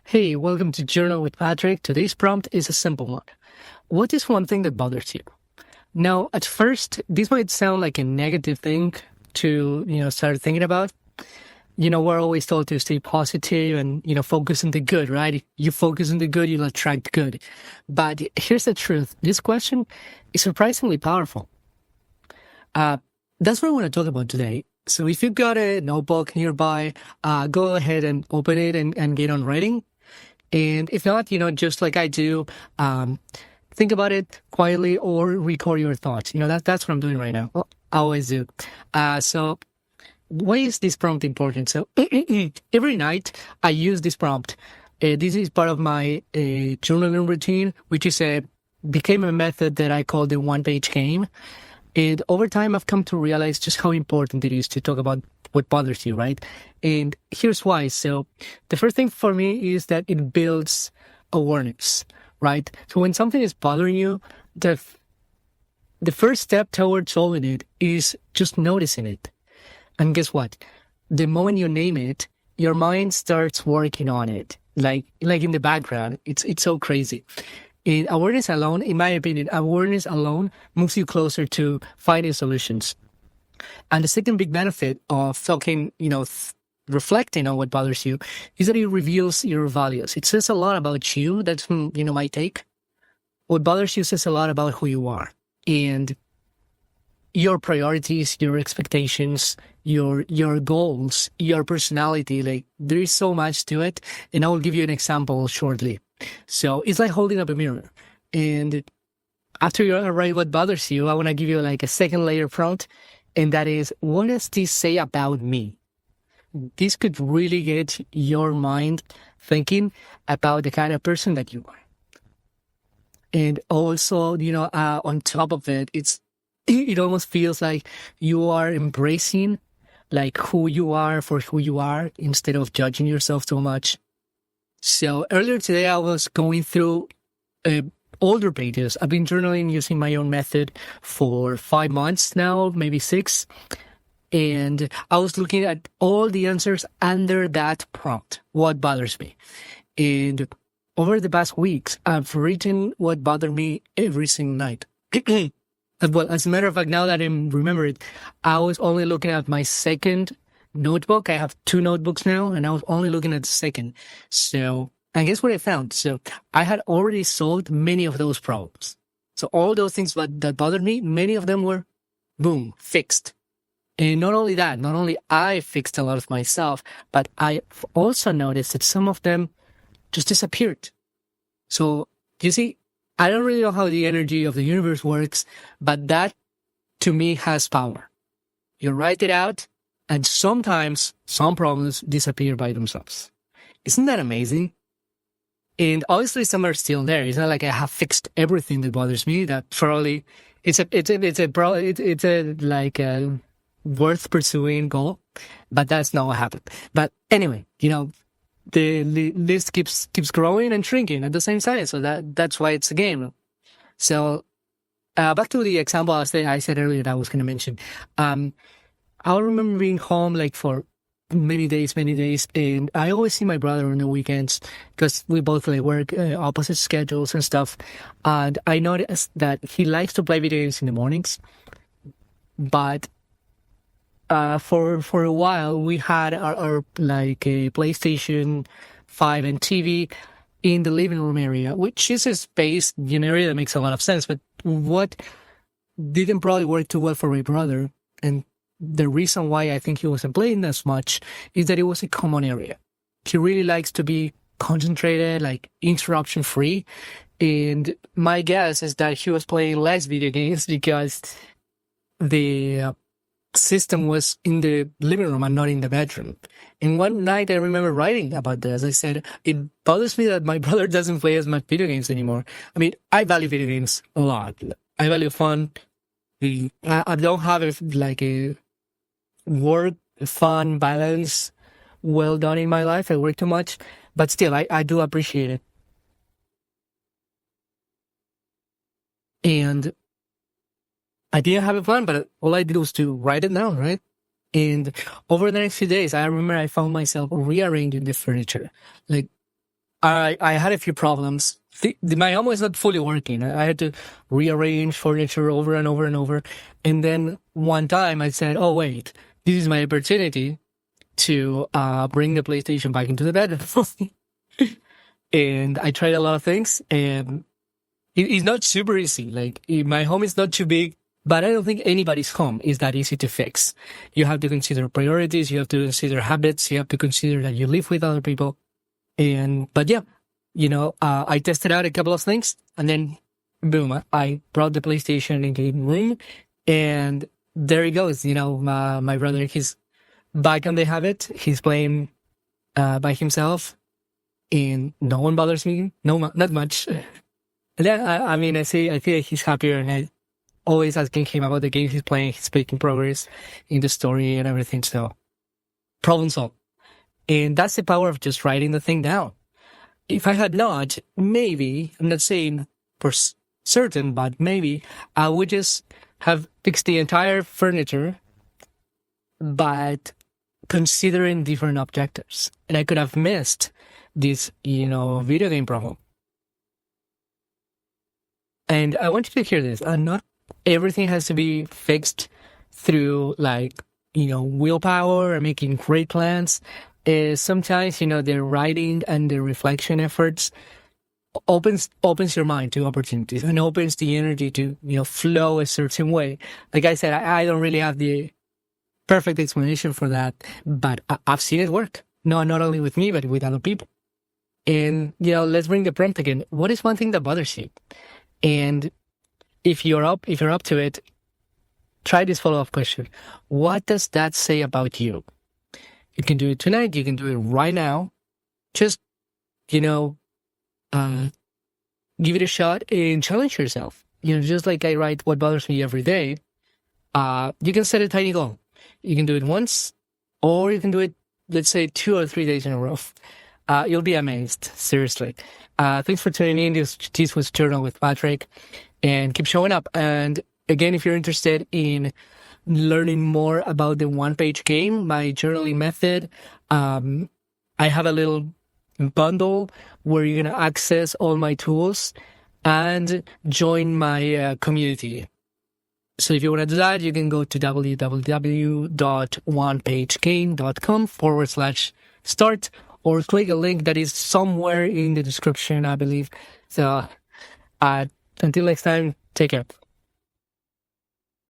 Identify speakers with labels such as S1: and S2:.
S1: Hey, welcome to Journal with Patrick. Today's prompt is a simple one. What is one thing that bothers you? Now, at first, this might sound like a negative thing to, start thinking about. We're always told to stay positive and, focus on the good, right? You focus on the good, you'll attract good. But here's the truth. This question is surprisingly powerful. That's what I want to talk about today. So if you've got a notebook nearby, go ahead and open it and get on writing. And if not, just like I do, think about it quietly or record your thoughts. That's what I'm doing right now. I always do. So why is this prompt important? So every night I use this prompt. This is part of my journaling routine, which became a method that I call the one-page game. And over time, I've come to realize just how important it is to talk about what bothers you, right? And here's why. So the first thing for me is that it builds awareness, right? So when something is bothering you, the first step towards solving it is just noticing it. And guess what? The moment you name it, your mind starts working on it, like in the background. It's so crazy. In awareness alone, in my opinion, awareness alone moves you closer to finding solutions. And the second big benefit of talking, reflecting on what bothers you is that it reveals your values. It says a lot about you. That's, my take. What bothers you says a lot about who you are and your priorities, your expectations, your goals, your personality. Like, there is so much to it. And I will give you an example shortly. So it's like holding up a mirror. And after you write what bothers you, I want to give you like a second layer prompt. And that is, what does this say about me? This could really get your mind thinking about the kind of person that you are. And also, on top of it, it almost feels like you are embracing like who you are for who you are instead of judging yourself so much. So earlier today, I was going through older pages. I've been journaling using my own method for 5 months now, maybe 6. And I was looking at all the answers under that prompt, what bothers me. And over the past weeks, I've written what bothered me every single night. Well, as a matter of fact, now that I remember it, I was only looking at my second notebook. I have 2 notebooks now, and I was only looking at the second. So, and guess what I found? So I had already solved many of those problems. So all those things that bothered me, many of them were, boom, fixed. And not only that, not only I fixed a lot of myself, but I also noticed that some of them just disappeared. So you see, I don't really know how the energy of the universe works, but that to me has power. You write it out, and sometimes some problems disappear by themselves. Isn't that amazing? And obviously some are still there. It's not like I have fixed everything that bothers me. That probably it's a worth pursuing goal, but that's not what happened. But anyway, the list keeps growing and shrinking at the same time. So that's why it's a game. So back to the example I said earlier that I was going to mention. I remember being home like for many days, and I always see my brother on the weekends because we both work opposite schedules and stuff. And I noticed that he likes to play video games in the mornings, but for a while we had our like a PlayStation 5 and TV in the living room area, which is a space, an area that makes a lot of sense. But what didn't probably work too well for my brother, and the reason why I think he wasn't playing as much, is that it was a common area. He really likes to be concentrated, like interruption free. And my guess is that he was playing less video games because the system was in the living room and not in the bedroom. And one night I remember writing about this. I said, it bothers me that my brother doesn't play as much video games anymore. I mean, I value video games a lot. I value fun. I don't have a work, fun, balance well done in my life. I work too much, but still, I do appreciate it. And I didn't have a plan, but all I did was to write it down, right? And over the next few days, I remember I found myself rearranging the furniture. Like, I had a few problems. My home was not fully working. I had to rearrange furniture over and over and over. And then one time I said, oh, wait, this is my opportunity to bring the PlayStation back into the bedroom. And I tried a lot of things, and it's not super easy. Like, my home is not too big, but I don't think anybody's home is that easy to fix. You have to consider priorities. You have to consider habits. You have to consider that you live with other people. But yeah, I tested out a couple of things, and then boom, I brought the PlayStation in the room, and there he goes. My brother, he's back on the habit. He's playing by himself, and no one bothers me. No, not much. And then I feel like he's happier, and I always asking him about the games he's playing. He's making progress in the story and everything. So, problem solved. And that's the power of just writing the thing down. If I had not, maybe, I'm not saying for certain, but maybe I would just have fixed the entire furniture, but considering different objectives. And I could have missed this, video game problem. And I want you to hear this. Not everything has to be fixed through, willpower or making great plans. Sometimes, the writing and the reflection efforts opens your mind to opportunities and opens the energy to, flow a certain way. Like I said, I don't really have the perfect explanation for that, but I've seen it work. No, not only with me, but with other people. And, let's bring the prompt again. What is one thing that bothers you? And if you're up to it, try this follow-up question. What does that say about you? You can do it tonight. You can do it right now. Just, give it a shot and challenge yourself. Just like I write what bothers me every day, you can set a tiny goal. You can do it once, or you can do it, let's say, 2 or 3 days in a row. You'll be amazed. Seriously. Thanks for tuning in. This was Journal with Patrick, and keep showing up. And again, if you're interested in learning more about the one-page game, my journaling method, I have a little bundle where you're going to access all my tools and join my community. So if you want to do that, you can go to www.onepagegame.com/start, or click a link that is somewhere in the description, I believe. So until next time, take care.